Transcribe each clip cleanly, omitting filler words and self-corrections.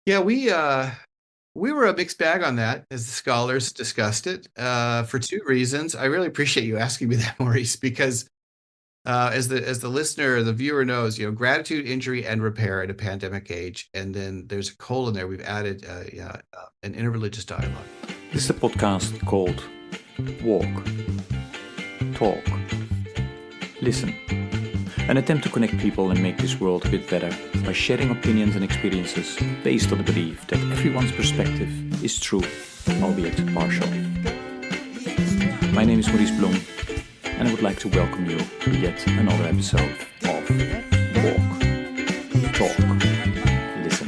Yeah, we were a mixed bag on that as the scholars discussed it for two reasons. I really appreciate you asking me that, Maurice, because as the listener, the viewer knows, gratitude, injury, and repair in a pandemic age, and then there's a colon there. We've added an interreligious dialogue. This is a podcast called Walk, Talk, Listen. An attempt to connect people and make this world a bit better by sharing opinions and experiences based on the belief that everyone's perspective is true, albeit partial. My name is Maurice Blom, and I would like to welcome you to yet another episode of Walk, Talk, Listen.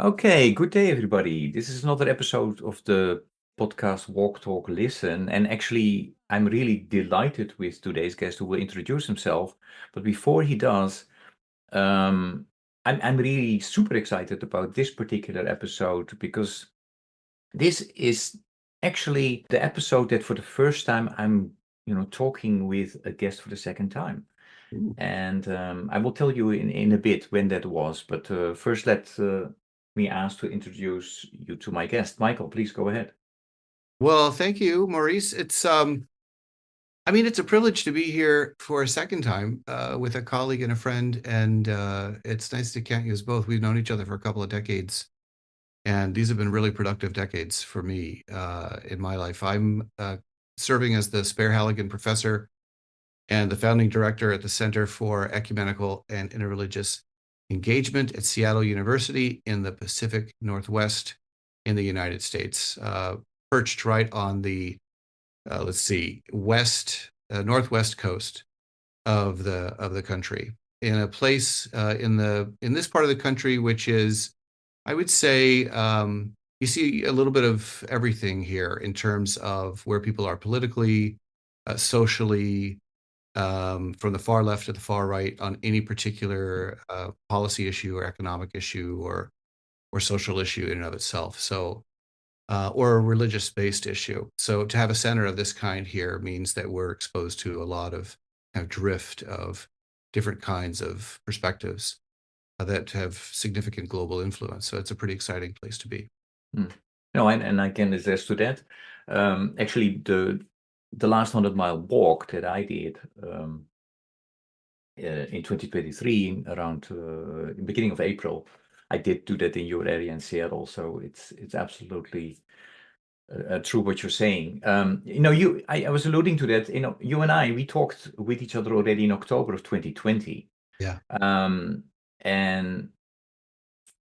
Okay, good day, everybody. This is another episode of the podcast Walk, Talk, Listen. And actually, I'm really delighted with today's guest who will introduce himself. But before he does, I'm really super excited about this particular episode because this is actually the episode that for the first time I'm, talking with a guest for the second time. Ooh. And I will tell you in a bit when that was. But first, let me ask to introduce you to my guest. Michael, please go ahead. Well, thank you, Maurice. It's a privilege to be here for a second time with a colleague and a friend, and it's nice to count you as both. We've known each other for a couple of decades, and these have been really productive decades for me in my life. I'm serving as the Spehar-Halligan professor and the founding director at the Center for Ecumenical and Interreligious Engagement at Seattle University in the Pacific Northwest in the United States, perched right on the northwest coast of the country, in a place in this part of the country, which is, I would say, you see a little bit of everything here in terms of where people are politically, socially, from the far left to the far right on any particular policy issue or economic issue or social issue in and of itself. So or a religious-based issue. So to have a center of this kind here means that we're exposed to a lot of kind of drift of different kinds of perspectives that have significant global influence. So it's a pretty exciting place to be. No, and I can attest to that. Actually, the last 100-mile walk that I did in 2023, around the beginning of April, I did do that in your area in Seattle. So it's absolutely true what you're saying. I was alluding to that. You and I, we talked with each other already in October of 2020. Yeah. And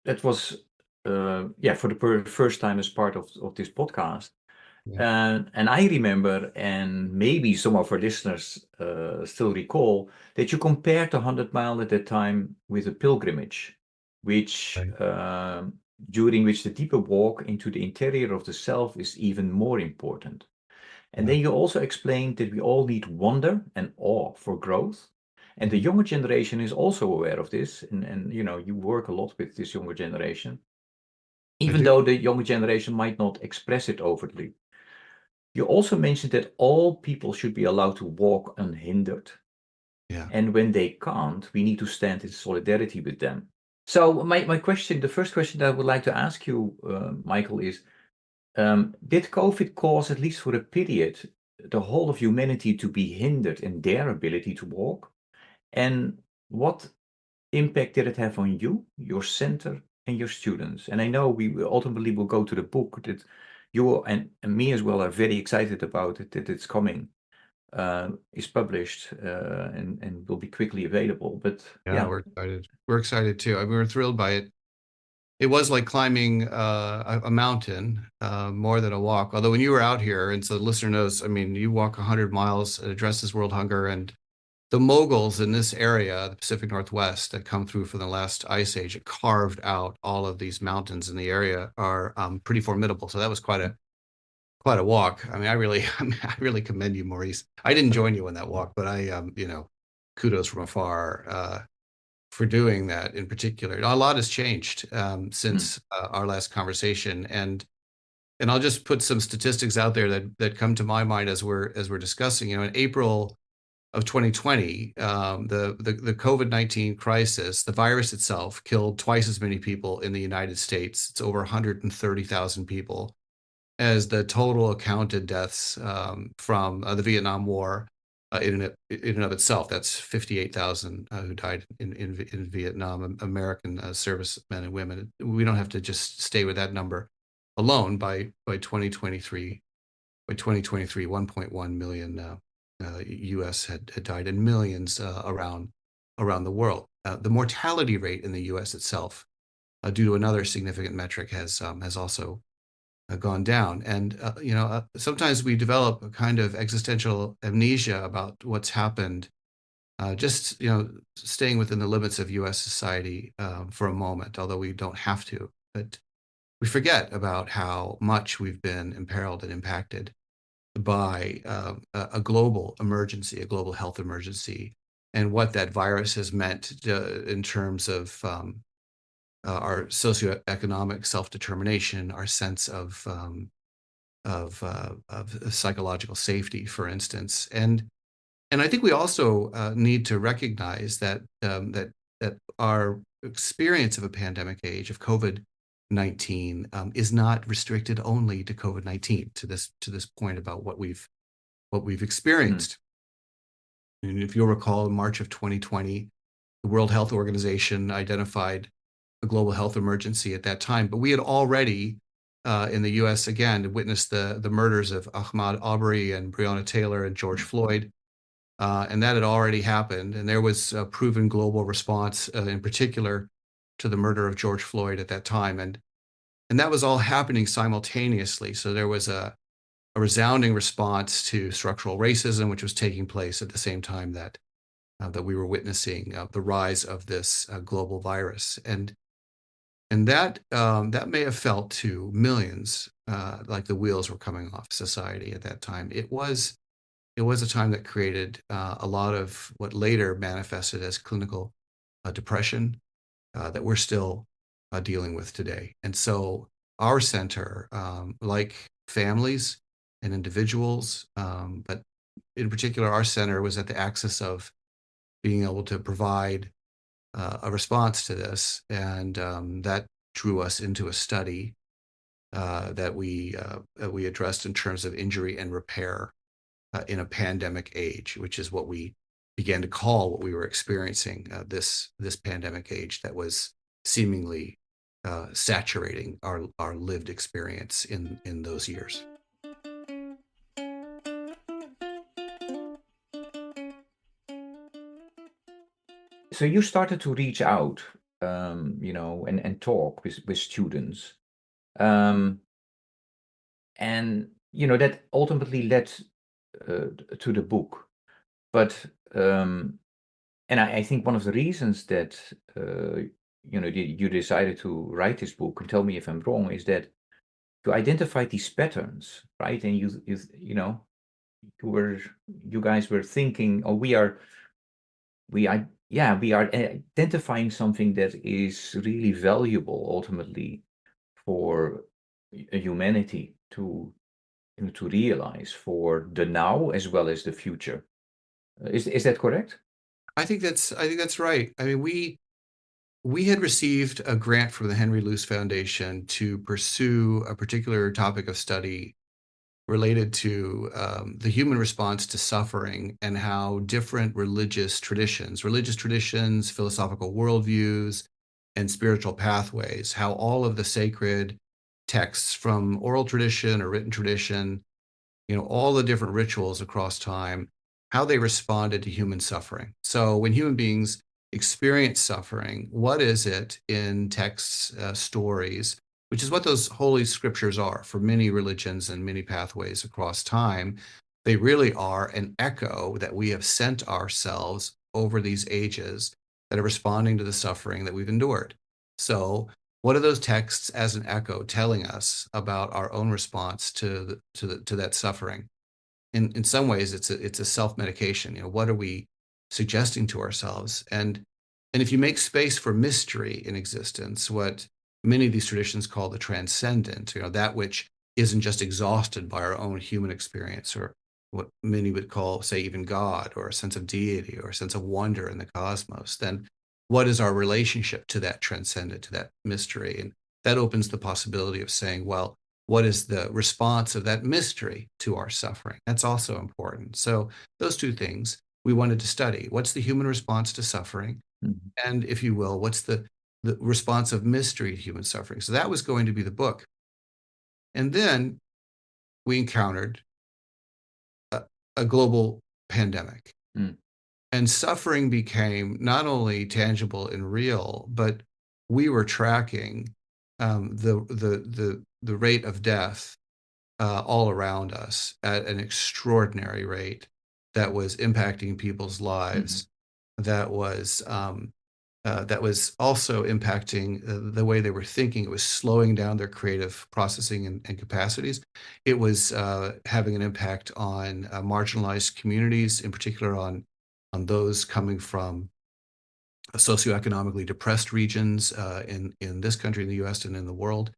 that was for the first time as part of this podcast. Yeah. And I remember, and maybe some of our listeners still recall, that you compared the 100-mile at that time with a pilgrimage, which Right. during which the deeper walk into the interior of the self is even more important. And Yeah. then you also explained that we all need wonder and awe for growth. And the younger generation is also aware of this. And you work a lot with this younger generation, I even do. though the younger generation might not express it overtly. You also mentioned that all people should be allowed to walk unhindered. Yeah. And when they can't, we need to stand in solidarity with them. So my question, the first question that I would like to ask you, Michael, is did COVID cause, at least for a period, the whole of humanity to be hindered in their ability to walk? And what impact did it have on you, your center, and your students? And I know we will ultimately will go to the book that you and me as well are very excited about it, that it's coming, is published, and will be quickly available. But Yeah, yeah. we're excited. We're excited too. I mean, we're thrilled by it. It was like climbing a mountain, more than a walk. Although when you were out here, and so the listener knows, I mean, you walk 100 miles, it addresses world hunger, and the moguls in this area, the Pacific Northwest, that come through from the last ice age, it carved out all of these mountains in the area, are pretty formidable. So that was quite a walk. I mean, I really commend you, Maurice. I didn't join you on that walk, but kudos from afar for doing that in particular. A lot has changed Mm, since our last conversation, and I'll just put some statistics out there that come to my mind as we're discussing. In April of 2020, the COVID-19 crisis, the virus itself killed twice as many people in the United States. It's over 130,000 people as the total accounted deaths from the Vietnam War in and of itself. That's 58,000 who died in Vietnam, American servicemen and women. We don't have to just stay with that number alone. By 2023, 1.1 million U.S. had died, and millions around the world. The mortality rate in the U.S. itself, due to another significant metric, has also gone down. And sometimes we develop a kind of existential amnesia about what's happened. Just staying within the limits of U.S. society for a moment, although we don't have to. But we forget about how much we've been imperiled and impacted by a global emergency, a global health emergency, and what that virus has meant in terms of our socioeconomic self-determination, our sense of psychological safety, for instance. And I think we also need to recognize that our experience of a pandemic age of COVID-19 is not restricted only to COVID-19. To this point about what we've mm, experienced. And if you'll recall, in March of 2020, the World Health Organization identified a global health emergency at that time, but we had already in the U.S. again witnessed the murders of Ahmaud Arbery and Breonna Taylor and George Floyd, and that had already happened. And there was a proven global response, in particular, to the murder of George Floyd at that time, and that was all happening simultaneously. So there was a resounding response to structural racism, which was taking place at the same time that we were witnessing the rise of this global virus, and that may have felt to millions like the wheels were coming off society at that time. It was a time that created a lot of what later manifested as clinical depression that we're still dealing with today. And so our center, like families and individuals, but in particular, our center was at the axis of being able to provide a response to this, and that drew us into a study that we addressed in terms of injury and repair in a pandemic age, which is what we began to call what we were experiencing, this pandemic age that was seemingly saturating our lived experience in those years. So you started to reach out, and talk with students. Um, and, that ultimately led to the book. But, and I think one of the reasons that, you decided to write this book, and tell me if I'm wrong, is that you identified these patterns, right? And you guys were thinking, oh, we are identifying something that is really valuable ultimately for humanity to realize for the now as well as the future. Is that correct? I think that's right. I mean, we had received a grant from the Henry Luce Foundation to pursue a particular topic of study related to the human response to suffering and how different religious traditions, philosophical worldviews, and spiritual pathways, how all of the sacred texts from oral tradition or written tradition, all the different rituals across time, how they responded to human suffering. So when human beings experience suffering, what is it in texts, stories, which is what those holy scriptures are for many religions and many pathways across time? They really are an echo that we have sent ourselves over these ages that are responding to the suffering that we've endured. So What are those texts as an echo telling us about our own response to that suffering? In some ways, it's a self-medication. What are we suggesting to ourselves? And if you make space for mystery in existence, what many of these traditions call the transcendent, that which isn't just exhausted by our own human experience, or what many would call, say, even God, or a sense of deity, or a sense of wonder in the cosmos, then what is our relationship to that transcendent, to that mystery? And that opens the possibility of saying, well, what is the response of that mystery to our suffering? That's also important. So those two things we wanted to study. What's the human response to suffering? Mhm. And if you will, what's the response of mystery to human suffering? So that was going to be the book. And then we encountered a, a global pandemic. Mm. And suffering became not only tangible and real, but we were tracking the rate of death all around us at an extraordinary rate that was impacting people's Mhm. lives. That was that was also impacting the way they were thinking. It was slowing down their creative processing and capacities. It was having an impact on marginalized communities, in particular on those coming from socioeconomically depressed regions in this country, in the U.S., and in the world.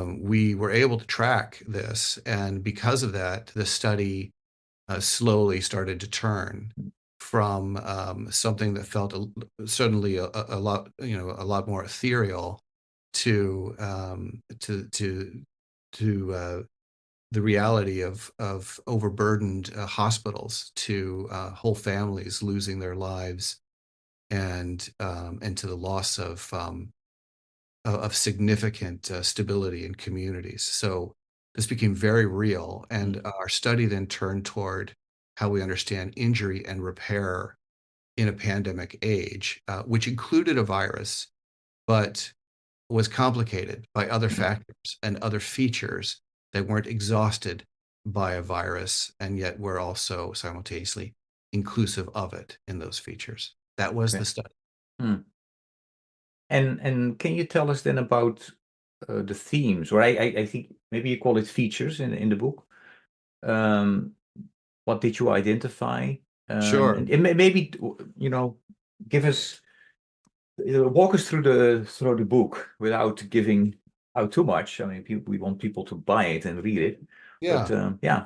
We were able to track this, and because of that, the study slowly started to turn from something that felt suddenly a lot, a lot more ethereal to the reality of overburdened hospitals, to whole families losing their lives, and to the loss of significant stability in communities. So this became very real, and Mm. our study then turned toward how we understand injury and repair in a pandemic age, which included a virus, but was complicated by other Mm. factors and other features that weren't exhausted by a virus, and yet were also simultaneously inclusive of it in those features. That was Okay. the study. Mm. And can you tell us then about the themes, or I think maybe you call it features in the book. Um, what did you identify? Sure. And maybe give us walk us through the book without giving out too much. I mean, we want people to buy it and read it, but Yeah. yeah.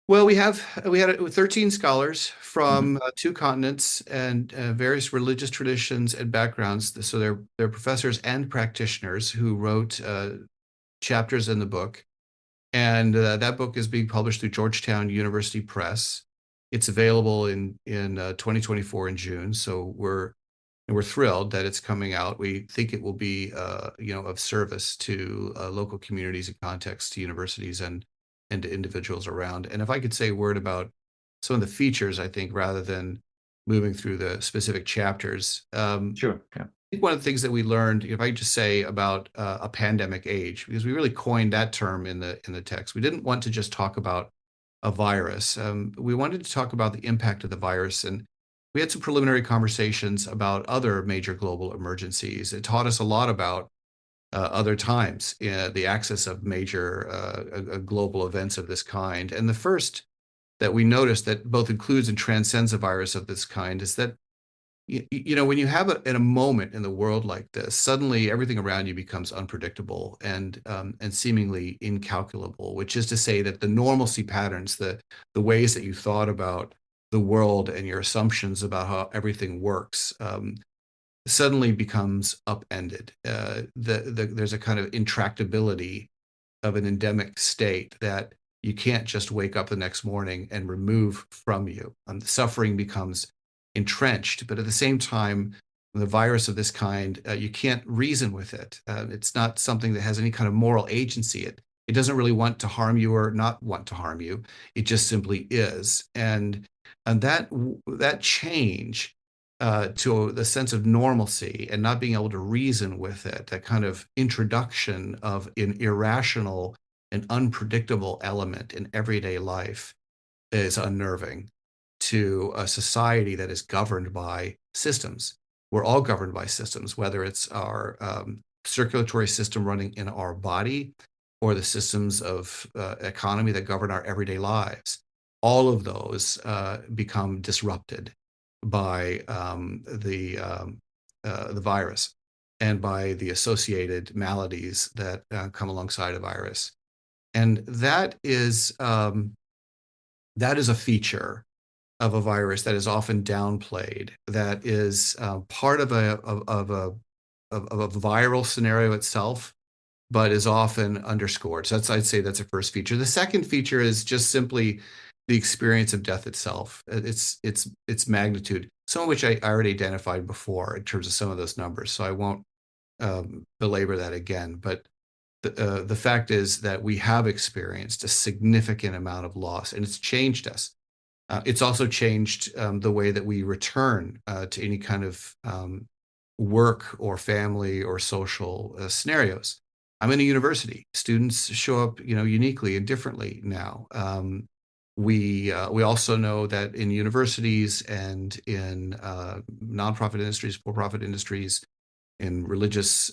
Well, we had 13 scholars Mhm. from two continents and various religious traditions and backgrounds. So they're professors and practitioners who wrote chapters in the book. And that book is being published through Georgetown University Press. It's available in 2024 in June. So we're thrilled that it's coming out. We think it will be of service to local communities and contexts, to universities and to individuals around. And if I could say a word about some of the features, I think, rather than moving through the specific chapters, Sure. Yeah. I think one of the things that we learned, if I could just say about a pandemic age, because we really coined that term in the text. We didn't want to just talk about a virus. We wanted to talk about the impact of the virus, and we had some preliminary conversations about other major global emergencies. It taught us a lot about other times, the axis of major global events of this kind. And the first that we noticed that both includes and transcends a virus of this kind is that when you have in a moment in the world like this, suddenly everything around you becomes unpredictable and seemingly incalculable. Which is to say that the normalcy patterns, the ways that you thought about the world and your assumptions about how everything works, suddenly becomes upended. There's a kind of intractability of an endemic state that you can't just wake up the next morning and remove from you. The suffering becomes entrenched, but at the same time, the virus of this kind, you can't reason with it. It's not something that has any kind of moral agency. It doesn't really want to harm you or not want to harm you. It just simply is, and that change to the sense of normalcy and not being able to reason with it, that kind of introduction of an irrational and unpredictable element in everyday life, is unnerving to a society that is governed by systems. We're all governed by systems, whether it's our circulatory system running in our body or the systems of economy that govern our everyday lives, all of those become disrupted by the virus and by the associated maladies that come alongside a virus. And that is a feature of a virus that is often downplayed, that is part of a viral scenario itself, but is often underscored. So I'd say that's a first feature. The second feature is just simply the experience of death itself, its magnitude, some of which I already identified before in terms of some of those numbers. So I won't belabor that again. But the fact is that we have experienced a significant amount of loss, and it's changed us. It's also changed the way that we return to any kind of work or family or social scenarios. I'm in a university. Students show up, uniquely and differently now. We also know that in universities and in nonprofit industries, for-profit industries, in religious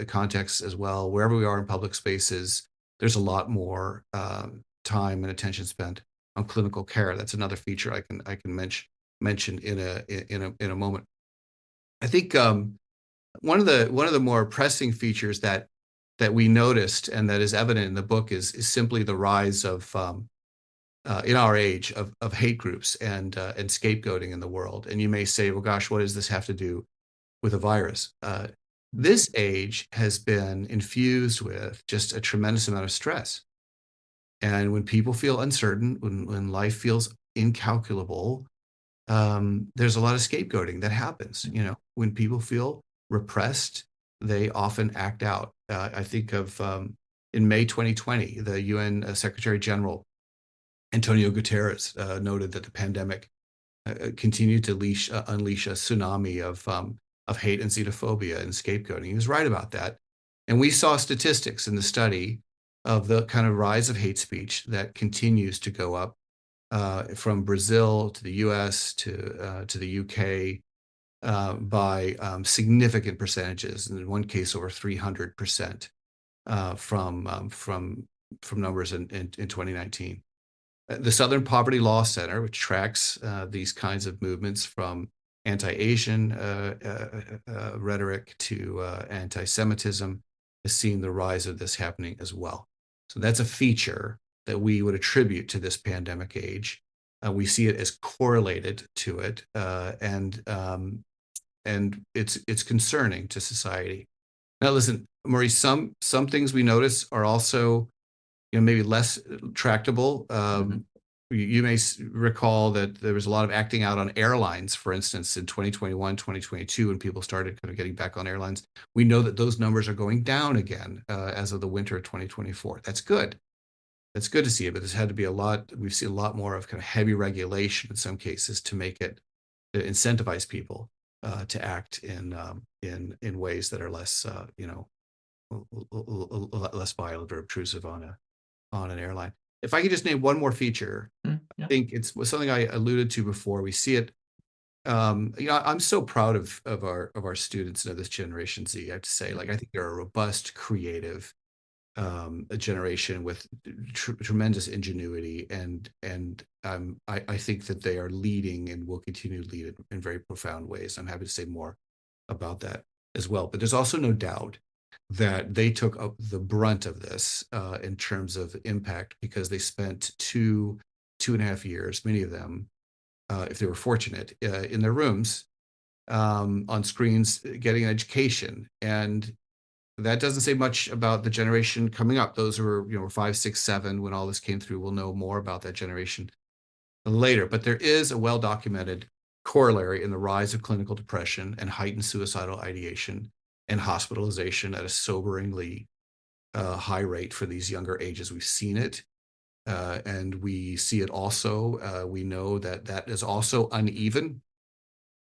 contexts as well, wherever we are in public spaces, there's a lot more time and attention spent on clinical care. That's another feature I can mention in a moment. I think one of the more pressing features that we noticed and that is evident in the book is simply the rise of in our age of hate groups and scapegoating in the world. And you may say, well, gosh, what does this have to do with a virus? This age has been infused with just a tremendous amount of stress. And when people feel uncertain, when life feels incalculable, there's a lot of scapegoating that happens. When people feel repressed, they often act out. I think of in May 2020, the UN Secretary General Antonio Guterres noted that the pandemic continued to unleash a tsunami of hate and xenophobia and scapegoating. He was right about that. And we saw statistics in the study of the kind of rise of hate speech that continues to go up from Brazil to the US to the UK by significant percentages, and in one case over 300% from numbers in 2019. The Southern Poverty Law Center, which tracks these kinds of movements from anti-Asian rhetoric to anti-Semitism, has seen the rise of this happening as well. So that's a feature that we would attribute to this pandemic age. We see it as correlated to it, and it's concerning to society. Now, listen, Maurice, some things we notice are also, maybe less tractable. You may recall that there was a lot of acting out on airlines, for instance, in 2021, 2022, when people started kind of getting back on airlines. We know that those numbers are going down again as of the winter of 2024. That's good. That's good to see it, but there's had to be we've seen a lot more of kind of heavy regulation in some cases to incentivize people to act in ways that are less, less violent or obtrusive on an airline. If I could just name one more feature, Yeah. I think it's something I alluded to before. We see it. I'm so proud of our students and of this Generation Z. I have to say, I think they're a robust, creative generation with tremendous ingenuity, and I think that they are leading and will continue to lead in very profound ways. I'm happy to say more about that as well. But there's also no doubt that they took up the brunt of this in terms of impact, because they spent 2.5 years, many of them, if they were fortunate, in their rooms on screens, getting an education. And that doesn't say much about the generation coming up. Those who were 5, 6, 7 when all this came through will know more about that generation later. But there is a well-documented corollary in the rise of clinical depression and heightened suicidal ideation and hospitalization at a soberingly high rate for these younger ages. We've seen it, and we see it also. We know that is also uneven.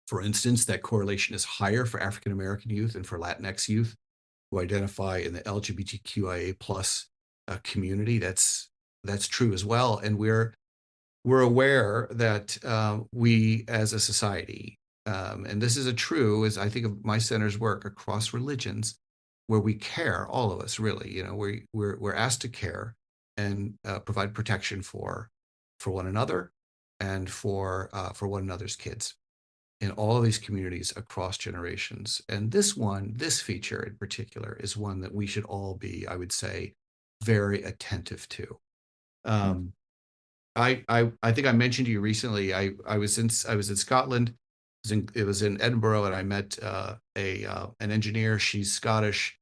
For instance, that correlation is higher for African American youth and for Latinx youth who identify in the LGBTQIA plus community. That's true as well, and we're aware that we as a society, and this is as I think of my center's work across religions, where we care, all of us really, we're asked to care and provide protection for one another and for one another's kids in all of these communities across generations. And this feature in particular is one that we should all be, I would say, very attentive to. Mm. Um, I think I mentioned to you recently, I was in Scotland. It was in Edinburgh, and I met an engineer. She's Scottish,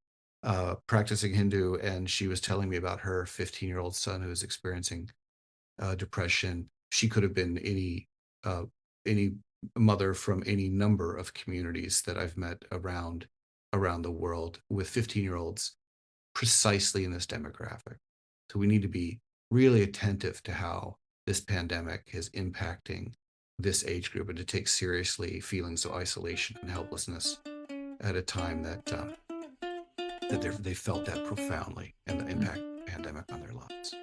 practicing Hindu, and she was telling me about her 15-year-old son who was experiencing depression. She could have been any mother from any number of communities that I've met around the world with 15-year-olds precisely in this demographic. So we need to be really attentive to how this pandemic is impacting this age group and to take seriously feelings of isolation and helplessness at a time that they felt that profoundly and the impact of the pandemic on their lives.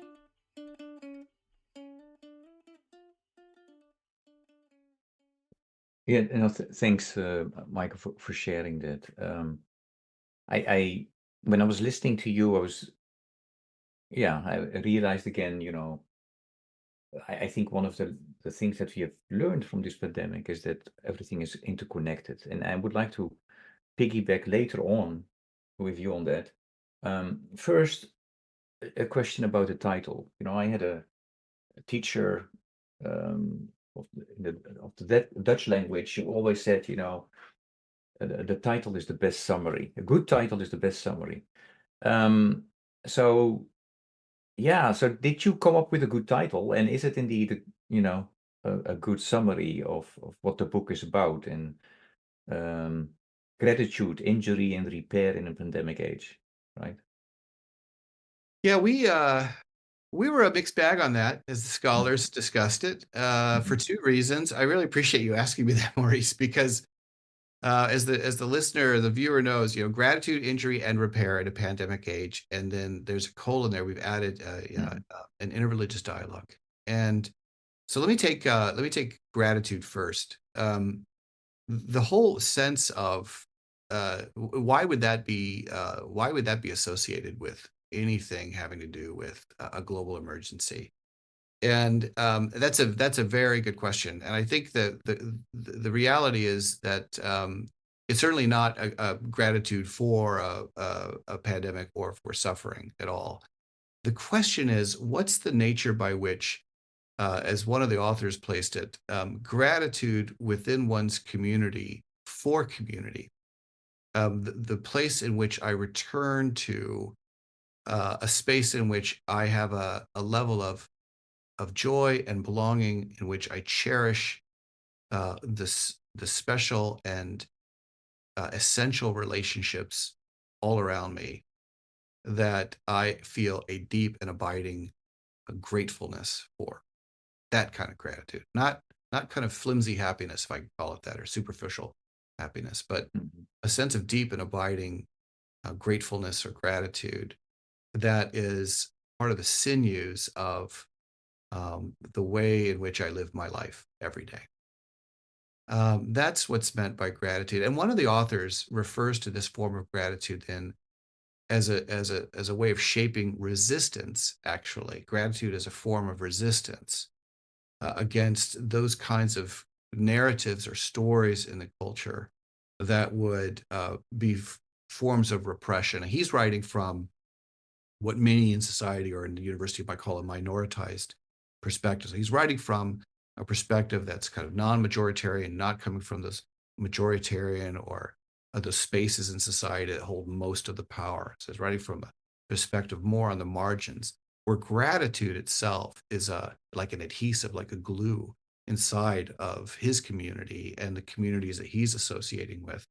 Yeah, thanks, Michael, for sharing that. I when I was listening to you, I realized again, I think one of the things that we have learned from this pandemic is that everything is interconnected. And I would like to piggyback later on with you on that. First, a question about the title. I had a teacher of the Dutch language who always said, the title is the best summary. A good title is the best summary. Um, so so did you come up with a good title? And is it indeed, a good summary of what the book is about and um, gratitude, injury, and repair in a pandemic age, right? Yeah, we were a mixed bag on that as the scholars discussed it for Mhm. two reasons. I really appreciate you asking me that, Maurice, because as the listener, the viewer knows, gratitude, injury, and repair in a pandemic age, and then there's a colon there. We've added Mhm. an interreligious dialogue, and so let me take gratitude first. The whole sense of why would that be associated with anything having to do with a global emergency? And that's a very good question. And I think that the reality is that it's certainly not a gratitude for a pandemic or for suffering at all. The question is, what's the nature by which, as one of the authors placed it, gratitude within one's community for community, the place in which I return to, a space in which I have a level of joy and belonging in which I cherish the special and essential relationships all around me that I feel a deep and abiding gratefulness for. That kind of gratitude, not kind of flimsy happiness, if I can call it that, or superficial happiness, but Mhm. a sense of deep and abiding gratefulness or gratitude that is part of the sinews of the way in which I live my life every day. That's what's meant by gratitude. And one of the authors refers to this form of gratitude then as a way of shaping resistance, actually. Gratitude as a form of resistance against those kinds of narratives or stories in the culture that would be forms of repression. And he's writing from what many in society or in the university might call a minoritized perspective. So he's writing from a perspective that's kind of non-majoritarian, not coming from this majoritarian or the spaces in society that hold most of the power. So he's writing from a perspective more on the margins, where gratitude itself is like an adhesive, like a glue inside of his community and the communities that he's associating with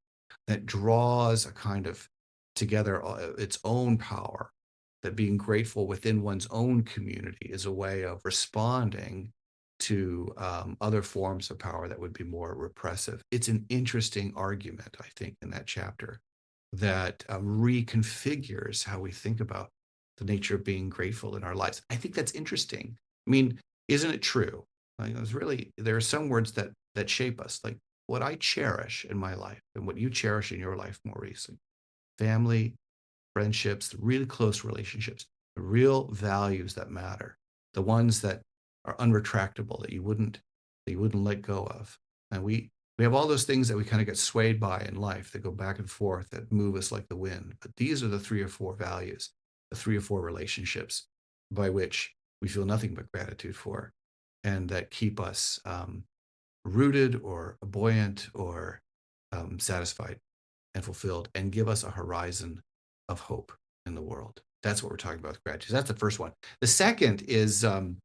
that draws a kind of together its own power, that being grateful within one's own community is a way of responding to other forms of power that would be more repressive. It's an interesting argument, I think, in that chapter that reconfigures how we think about the nature of being grateful in our lives. I think that's interesting. I mean, isn't it true? Like, there are some words that shape us, like what I cherish in my life and what you cherish in your life, Maurice. Like family, friendships, the really close relationships, the real values that matter, the ones that are unretractable, that you wouldn't let go of. And we have all those things that we kind of get swayed by in life that go back and forth, that move us like the wind. But these are the 3 or 4 values, the 3 or 4 relationships by which we feel nothing but gratitude for, and that keep us rooted or buoyant or satisfied and fulfilled, and give us a horizon of hope in the world. That's what we're talking about with gratitude. That's the first one. The second is the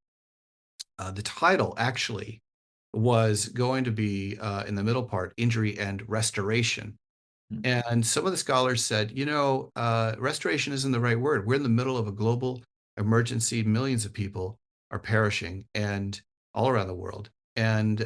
title actually was going to be in the middle part, injury and restoration. Mm. And some of the scholars said, restoration isn't the right word. We're in the middle of a global emergency. Millions of people are perishing, and all around the world. And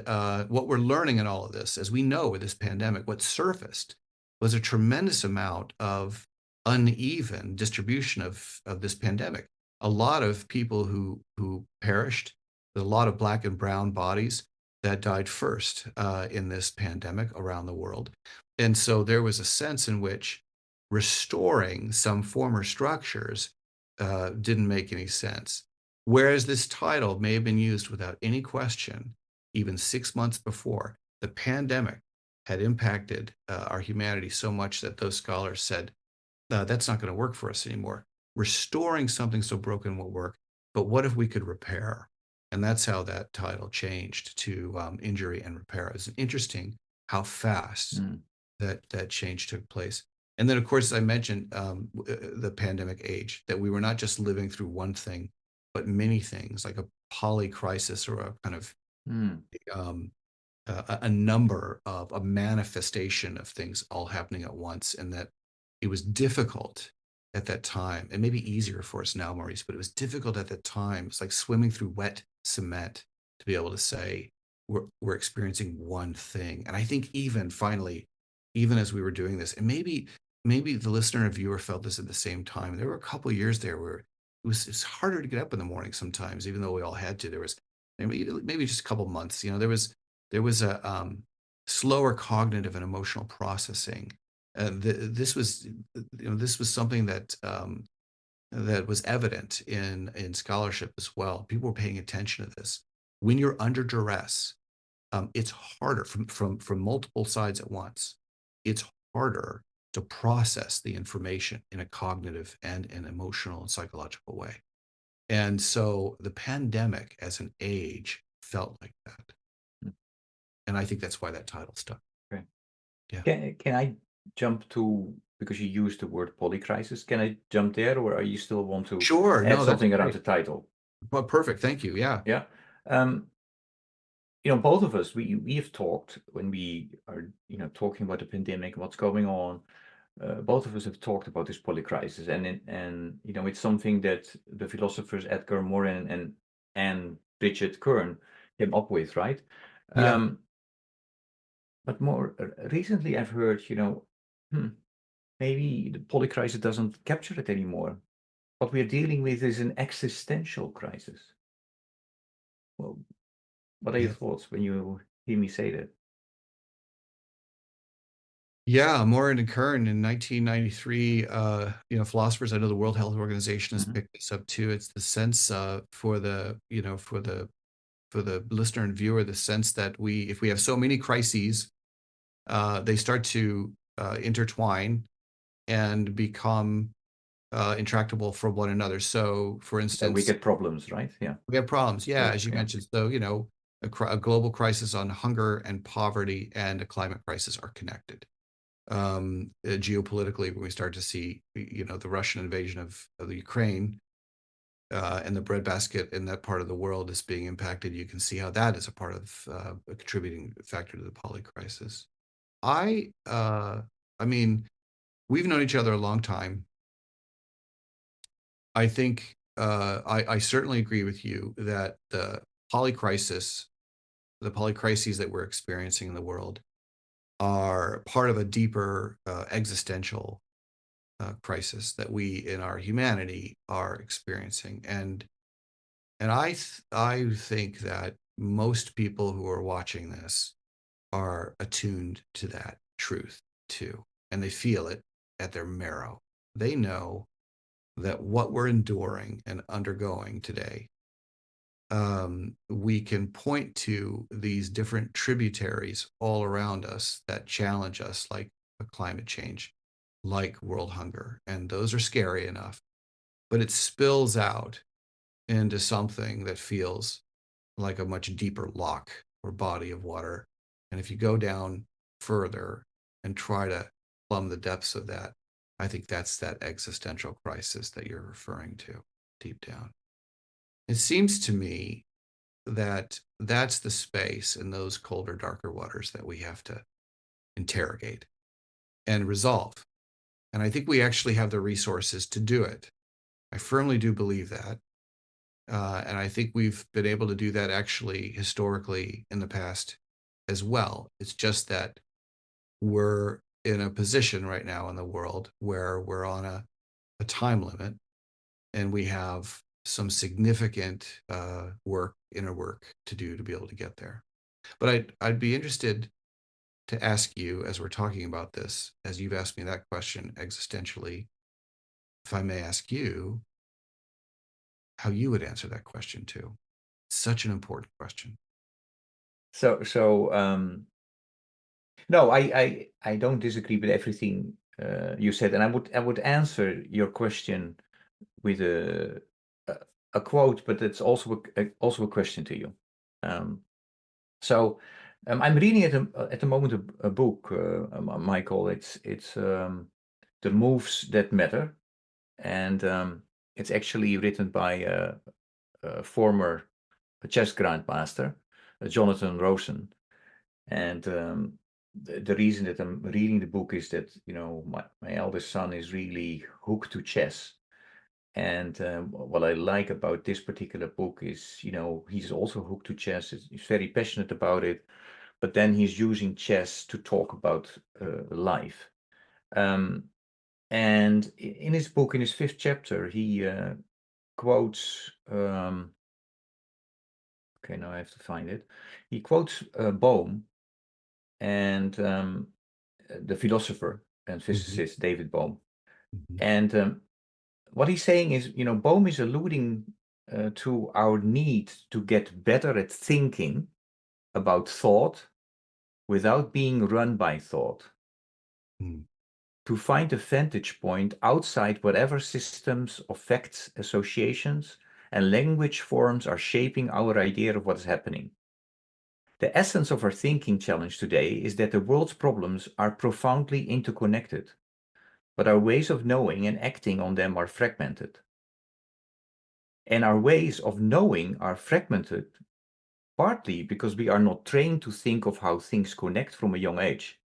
what we're learning in all of this, as we know with this pandemic, what surfaced was a tremendous amount of uneven distribution of this pandemic. A lot of people who perished, a lot of Black and brown bodies that died first in this pandemic around the world. And so there was a sense in which restoring some former structures didn't make any sense. Whereas this title may have been used without any question, even 6 months before. The pandemic had impacted our humanity so much that those scholars said, that's not going to work for us anymore. Restoring something so broken will work, but what if we could repair? And that's how that title changed to injury and repair. It's interesting how fast Mm. that change took place. And then, of course, I mentioned the pandemic age, that we were not just living through one thing, but many things, like a polycrisis, or a kind of Mm. um, a number of a manifestation of things all happening at once, and that it was difficult at that time. It may be easier for us now, Maurice, but it was difficult at that time. It's like swimming through wet cement to be able to say we're experiencing one thing. And I think even finally, even as we were doing this, and maybe the listener and viewer felt this at the same time. There were a couple of years there where it's harder to get up in the morning sometimes, even though we all had to. There was maybe just a couple of months. There was a slower cognitive and emotional processing. This was something that was evident in scholarship as well. People were paying attention to this. When you're under duress, it's harder from multiple sides at once. It's harder to process the information in a cognitive and an emotional and psychological way. And so the pandemic as an age felt like that. Mm. And I think that's why that title stuck. Okay. Yeah. Can I jump to, because you used the word polycrisis, can I jump there, or are you still want to Sure. add No, that's something around great. the title? Well, perfect. Thank you. Yeah. Yeah. Um, both of us, we have talked when we are, talking about the pandemic, what's going on. Both of us have talked about this polycrisis, and it's something that the philosophers Edgar Morin and Richard Kern came up with, right? Yeah. But more recently, I've heard, hmm, maybe the polycrisis doesn't capture it anymore. What we're dealing with is an existential crisis. Well, what are your Yeah. thoughts when you hear me say that? Yeah, Morin and Kern in 1993, philosophers. I know the World Health Organization has Mhm. picked this up too. It's the sense for the listener and viewer, the sense that if we have so many crises, they start to intertwine and become intractable for one another. So, for We instance, get problems, right? Yeah. we have problems. Yeah, Or, as you yeah. mentioned. So, a global crisis on hunger and poverty and a climate crisis are connected. Geopolitically, when we start to see, the Russian invasion of the Ukraine, and the breadbasket in that part of the world is being impacted, you can see how that is a part of a contributing factor to the poly crisis. I, uh, I mean, we've known each other a long time. I think I certainly agree with you that the poly crises that we're experiencing in the world are part of a deeper existential crisis that we in our humanity are experiencing. And I think that most people who are watching this are attuned to that truth too, and they feel it at their marrow. they know that what we're enduring and undergoing today, we can point to these different tributaries all around us that challenge us, like climate change, like world hunger. And those are scary enough, but it spills out into something that feels like a much deeper lock or body of water. And if you go down further and try to plumb the depths of that, I think that's that existential crisis that you're referring to deep down. It seems to me that that's the space in those colder, darker waters that we have to interrogate and resolve. And I think we actually have the resources to do it. I firmly do believe that. And I think we've been able to do that actually historically in the past as well. It's just that we're in a position right now in the world where we're on a time limit, and we have some significant inner work to do to be able to get there. But I'd be interested to ask you, as we're talking about this, as you've asked me that question existentially, if I may ask you how you would answer that question too. Such an important question. So no, I don't disagree with everything you said, and I would answer your question with a, a quote, but it's also a question to you. Um, so I'm reading at the moment a book, Michael. It's The Moves That Matter, and it's actually written by a former chess grandmaster, Jonathan Rosen. And the reason that I'm reading the book is that, my eldest son is really hooked to chess. And what I like about this particular book is, he's also hooked to chess. He's very passionate about it, but then he's using chess to talk about life. And in his book, in his fifth chapter, he quotes, okay, now I have to find it. He quotes Bohm and the philosopher and Mhm, physicist David Bohm. mhm, And what he's saying is, Bohm is alluding to our need to get better at thinking about thought without being run by thought, mm. to find a vantage point outside whatever systems of facts, associations, and language forms are shaping our idea of what is happening. The essence of our thinking challenge today is that the world's problems are profoundly interconnected, but our ways of knowing and acting on them are fragmented. And our ways of knowing are fragmented partly because we are not trained to think of how things connect from a young age.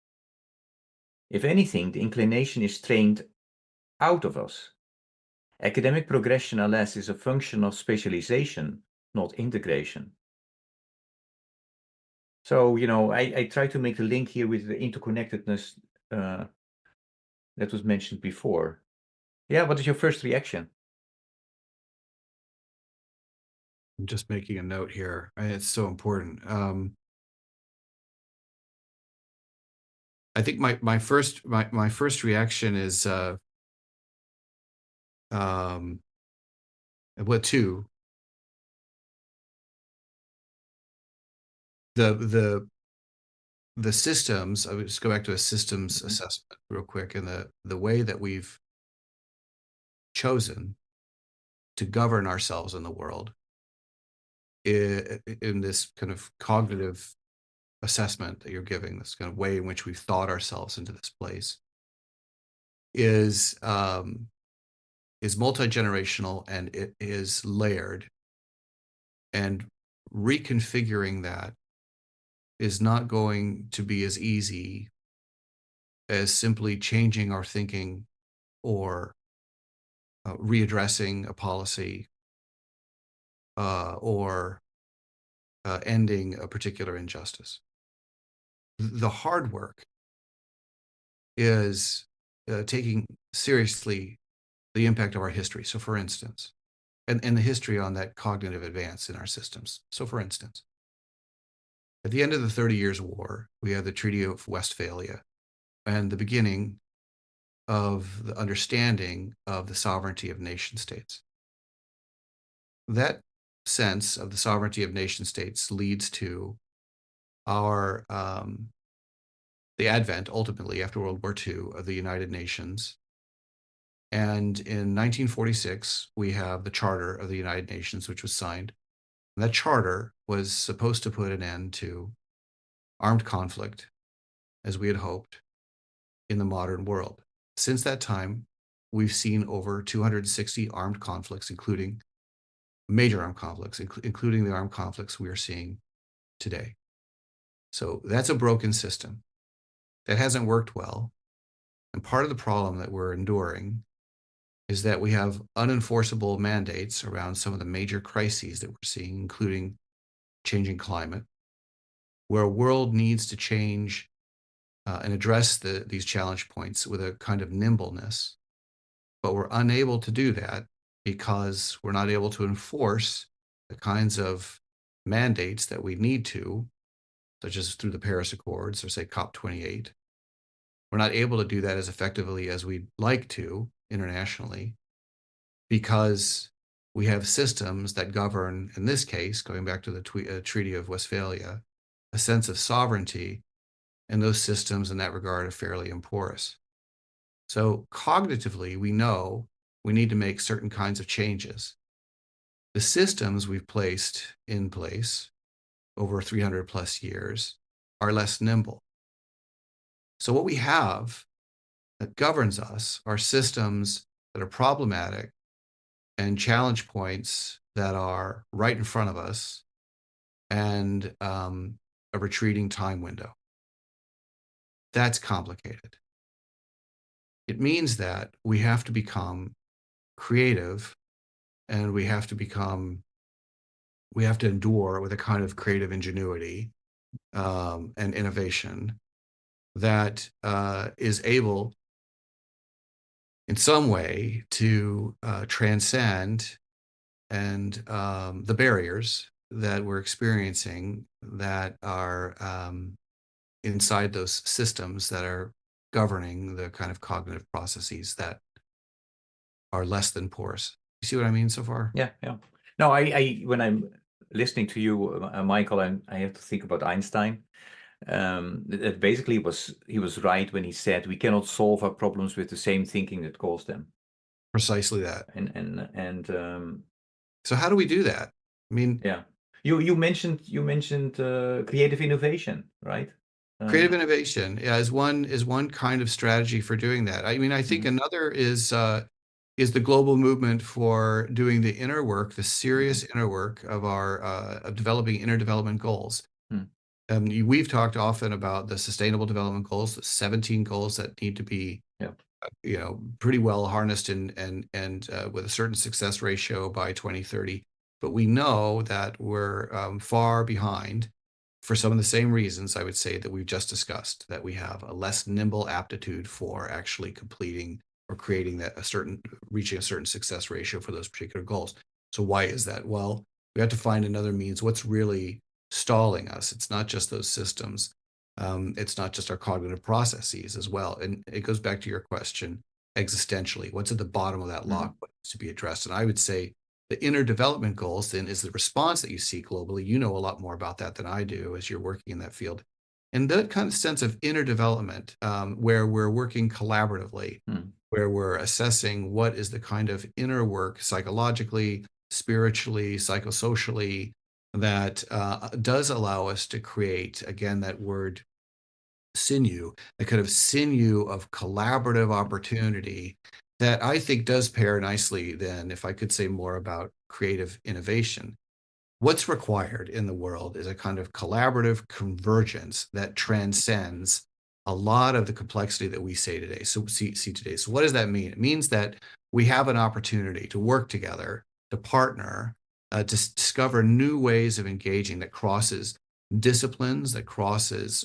If anything, the inclination is trained out of us. Academic progression, alas, is a function of specialization, not integration. So, I try to make the link here with the interconnectedness that was mentioned before. Yeah, what is your first reaction? I'm just making a note here. It's so important. I think my first reaction is um, what two the the systems. I would just go back to a systems Mhm. assessment real quick, and the way that we've chosen to govern ourselves in the world in this kind of cognitive assessment that you're giving, this kind of way in which we've thought ourselves into this place, is is multi-generational, and it is layered, and reconfiguring that is not going to be as easy as simply changing our thinking or readdressing a policy or ending a particular injustice. The hard work is taking seriously the impact of our history. So, for instance, and the history on that cognitive advance in our systems. So, for instance, at the end of the 30 Years' War, we had the Treaty of Westphalia, and the beginning of the understanding of the sovereignty of nation states. That sense of the sovereignty of nation states leads to our the advent, ultimately, after World War II, of the United Nations. And in 1946, we have the Charter of the United Nations, which was signed. And that charter was supposed to put an end to armed conflict, as we had hoped, in the modern world. Since that time, we've seen over 260 armed conflicts, including major armed conflicts, including the armed conflicts we are seeing today. So that's a broken system that hasn't worked well. And part of the problem that we're enduring is that we have unenforceable mandates around some of the major crises that we're seeing, including changing climate, where a world needs to change and address these challenge points with a kind of nimbleness. But we're unable to do that because we're not able to enforce the kinds of mandates that we need to, such as through the Paris Accords or, say, COP28. We're not able to do that as effectively as we'd like to internationally because we have systems that govern, in this case, going back to the Treaty of Westphalia, a sense of sovereignty, and those systems in that regard are fairly porous. So cognitively, we know we need to make certain kinds of changes. The systems we've placed in place over 300 plus years are less nimble. So what we have that governs us are systems that are problematic and challenge points that are right in front of us and a retreating time window. That's complicated. It means that we have to become creative and we have to endure with a kind of creative ingenuity and innovation that is able in some way to transcend and the barriers that we're experiencing that are inside those systems that are governing the kind of cognitive processes that are less than porous. You see what I mean so far? Yeah, yeah. No, I when I'm listening to you, Michael, I have to think about Einstein. It basically he was right when he said we cannot solve our problems with the same thinking that caused them. Precisely that. And So how do we do that? I mean, yeah, you mentioned creative innovation, right? creative innovation is one kind of strategy for doing that. I mean, I think another is the global movement for doing the inner work, the serious inner work of our of developing inner development goals. Mm. We've talked often about the sustainable development goals, the 17 goals that need to be, pretty well harnessed and with a certain success ratio by 2030. But we know that we're far behind for some of the same reasons I would say that we've just discussed, that we have a less nimble aptitude for actually completing or creating reaching a certain success ratio for those particular goals. So why is that? Well, we have to find another means. What's really stalling us? It's not just those systems. It's not just our cognitive processes as well. And it goes back to your question existentially. What's at the bottom of that lock? What needs to be addressed? And I would say the inner development goals then is the response that you see globally. You know a lot more about that than I do as you're working in that field. And that kind of sense of inner development, where we're working collaboratively, where we're assessing what is the kind of inner work psychologically, spiritually, psychosocially, that does allow us to create, again, that word sinew, a kind of sinew of collaborative opportunity that I think does pair nicely then, if I could say more about creative innovation. What's required in the world is a kind of collaborative convergence that transcends a lot of the complexity that we see today. So what does that mean? It means that we have an opportunity to work together, to partner, to discover new ways of engaging that crosses disciplines, that crosses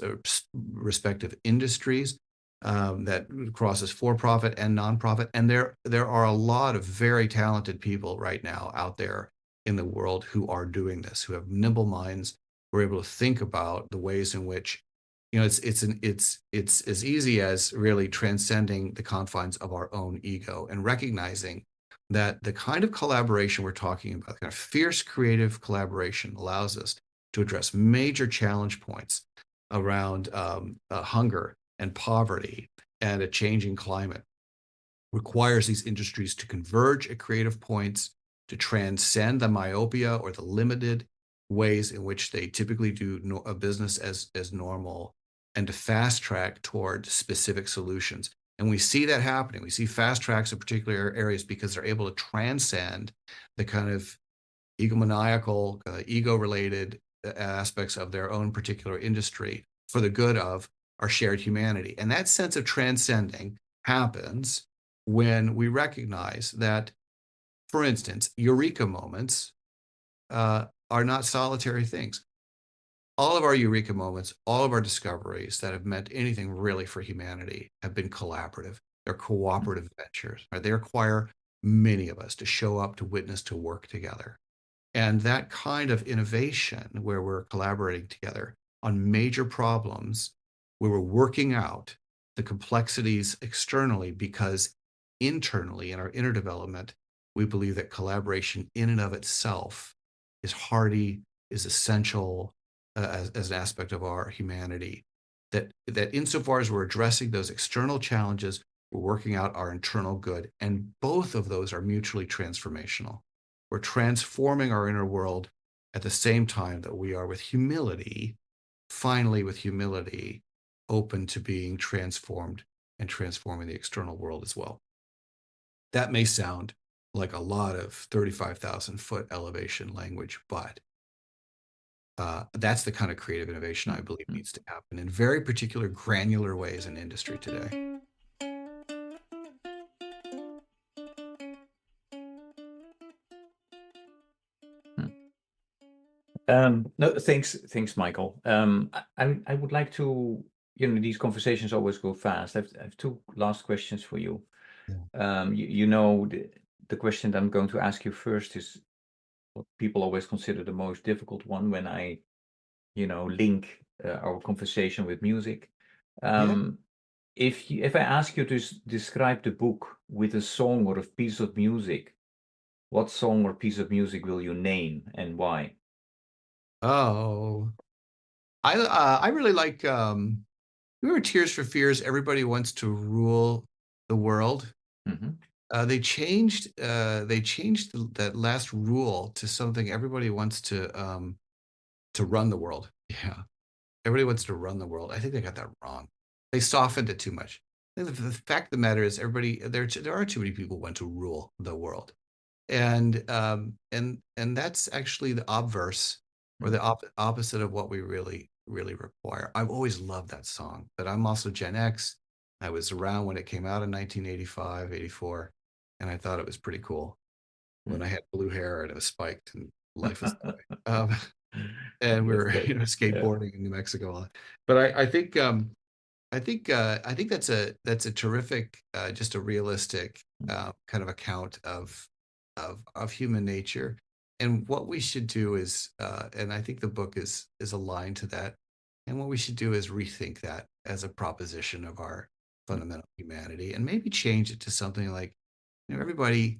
respective industries, that crosses for-profit and nonprofit. And there are a lot of very talented people right now out there in the world who are doing this, who have nimble minds, who are able to think about the ways in which, it's as easy as really transcending the confines of our own ego and recognizing that the kind of collaboration we're talking about, kind of fierce creative collaboration, allows us to address major challenge points around hunger and poverty and a changing climate. Requires these industries to converge at creative points, to transcend the myopia or the limited ways in which they typically do a business as normal, and to fast track toward specific solutions. And we see that happening. We see fast tracks in particular areas because they're able to transcend the kind of egomaniacal, ego-related aspects of their own particular industry for the good of our shared humanity. And that sense of transcending happens when we recognize that, for instance, eureka moments are not solitary things. All of our eureka moments, all of our discoveries that have meant anything really for humanity have been collaborative. They're cooperative ventures. Right? They require many of us to show up, to witness, to work together. And that kind of innovation where we're collaborating together on major problems, where we're working out the complexities externally, because internally in our inner development, we believe that collaboration in and of itself is hearty, is essential as an aspect of our humanity. That insofar as we're addressing those external challenges, we're working out our internal good. And both of those are mutually transformational. We're transforming our inner world at the same time that we are, with humility, finally with humility, open to being transformed and transforming the external world as well. That may sound like a lot of 35,000-foot elevation language, but that's the kind of creative innovation I believe needs to happen in very particular granular ways in industry today. No, thanks, Michael. I would like to, these conversations always go fast. I have two last questions for you. Yeah. The question that I'm going to ask you first is what people always consider the most difficult one when I, link our conversation with music. Yeah. If I ask you to describe the book with a song or a piece of music, what song or piece of music will you name and why? Oh, I really like remember Tears for Fears. Everybody wants to rule the world. Hmm. They changed that last rule to something everybody wants to run the world. Yeah, everybody wants to run the world. I think they got that wrong. They softened it too much. I think the fact of the matter is, there are too many people who want to rule the world, and that's actually the obverse, or the opposite of what we really require. I've always loved that song, but I'm also Gen X. I was around when it came out in 1985, 84, and I thought it was pretty cool when I had blue hair and it was spiked and life was that way. And we That's were, great. Yeah. skateboarding in New Mexico. But I think that's a terrific, just a realistic kind of account of human nature. And what we should do is, and I think the book is aligned to that. And what we should do is rethink that as a proposition of our fundamental humanity, and maybe change it to something like, everybody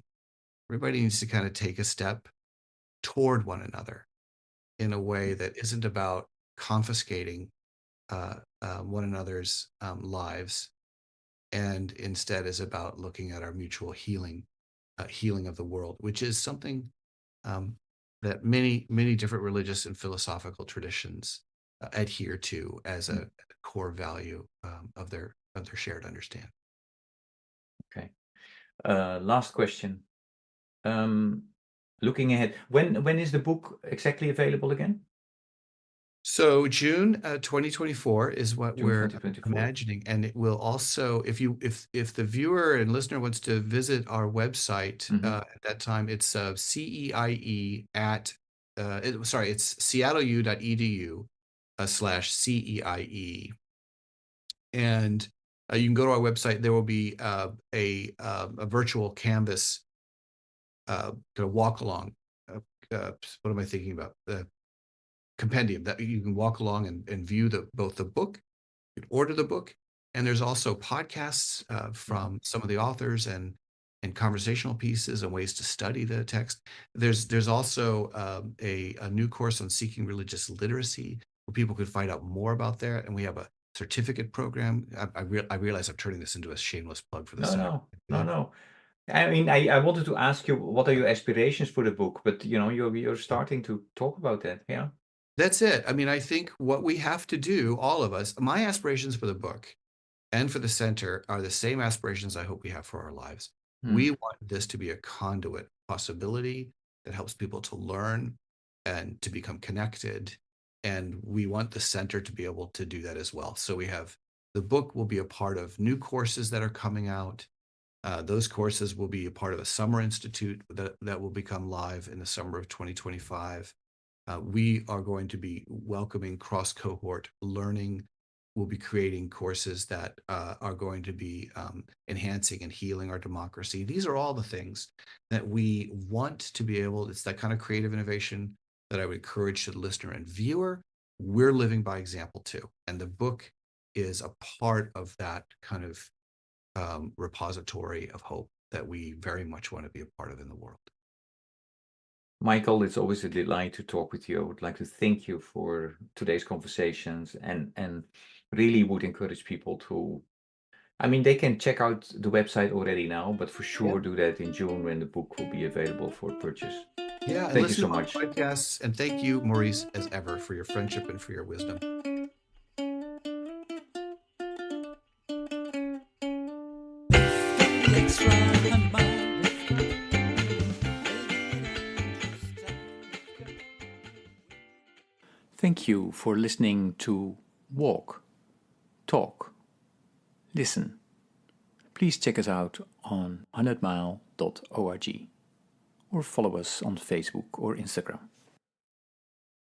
needs to kind of take a step toward one another in a way that isn't about confiscating one another's lives, and instead is about looking at our mutual healing of the world, which is something um, that many different religious and philosophical traditions adhere to as a core value of their shared understanding. Okay. Last question. Um, Looking ahead, when is the book exactly available again? So June 2024 is what June we're 2024. imagining, and it will also, if the viewer and listener wants to visit our website Hmm. at that time, it's CEIE at sorry, it's seattleu.edu /CEIE, and you can go to our website. There will be a virtual Canvas kind of walk along. What am I thinking about? Compendium that you can walk along and view both the book You can order the book, and there's also podcasts from some of the authors and conversational pieces and ways to study the text. There's also a new course on seeking religious literacy where people could find out more about that, and we have a certificate program. I realize I'm turning this into a shameless plug for the No, center. no. I mean, I wanted to ask you, what are your aspirations for the book? But you're starting to talk about that, yeah? That's it. I mean, I think what we have to do, all of us, my aspirations for the book and for the center are the same aspirations I hope we have for our lives. We want this to be a conduit possibility that helps people to learn and to become connected. And we want the center to be able to do that as well. So the book will be a part of new courses that are coming out. Those courses will be a part of a summer institute that will become live in the summer of 2025. We are going to be welcoming cross-cohort learning. We'll be creating courses that are going to be enhancing and healing our democracy. These are all the things that we want to be able, it's that kind of creative innovation that I would encourage to the listener and viewer. We're living by example too. And the book is a part of that kind of repository of hope that we very much want to be a part of in the world. Michael, it's always a delight to talk with you. I would like to thank you for today's conversations and really would encourage people to, I mean, they can check out the website already now, but for sure do that in June when the book will be available for purchase. Yeah, and Thank you listen so to our much. podcasts. And thank you, Maurice, as ever, for your friendship and for your wisdom. Let's run my Thank you for listening to Walk, Talk, Listen. Please check us out on 100mile.org or follow us on Facebook or Instagram.